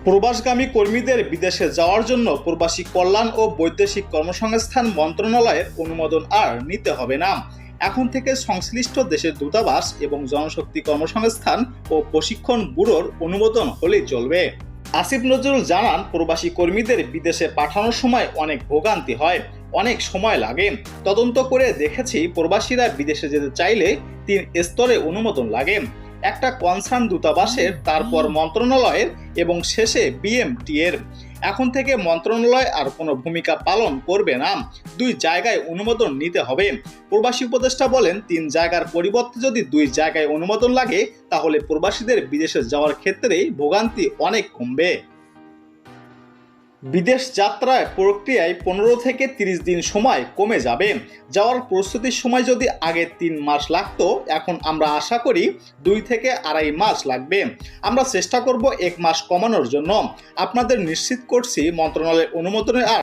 প্রবাসগামী কর্মীদের বিদেশে যাওয়ার জন্য প্রবাসী কল্যাণ ও বৈদেশিক কর্মসংস্থান মন্ত্রণালয়ের অনুমোদন আর নিতে হবে না। এখন থেকে সংশ্লিষ্ট দেশের দূতাবাস এবং জনশক্তি কর্মসংস্থান ও প্রশিক্ষণ ব্যুরোর অনুমোদন হলেই চলবে। আসিফ নজরুল জানান, প্রবাসী কর্মীদের বিদেশে পাঠানোর সময় অনেক ভোগান্তি হয়, অনেক সময় লাগে। তদন্ত করে দেখেছি, প্রবাসীরা বিদেশে যেতে চাইলে 3 স্তরে অনুমোদন লাগে। একটা কনসার্ন দূতাবাসের, তারপর মন্ত্রণালয়ের এবং শেষে বিএমটি এর। এখন থেকে মন্ত্রণালয় আর কোনো ভূমিকা পালন করবে না, 2 জায়গায় অনুমোদন নিতে হবে। প্রবাসী উপদেষ্টা বলেন, 3 জায়গার পরিবর্তে যদি 2 জায়গায় অনুমোদন লাগে তাহলে প্রবাসীদের বিদেশে যাওয়ার ক্ষেত্রে ভোগান্তি অনেক কমবে। বিদেশ যাত্রায় প্রক্রিয়ায় 15 থেকে 30 দিন সময় কমে যাবে। যাওয়ার প্রস্তুতির সময় যদি আগে 3 মাস লাগতো, এখন আমরা আশা করি 2 থেকে 2.5 মাস লাগবে। আমরা চেষ্টা করব 1 মাস কমানোর জন্য। আপনাদের নিশ্চিত করছি, মন্ত্রণালয়ের অনুমোদনের আর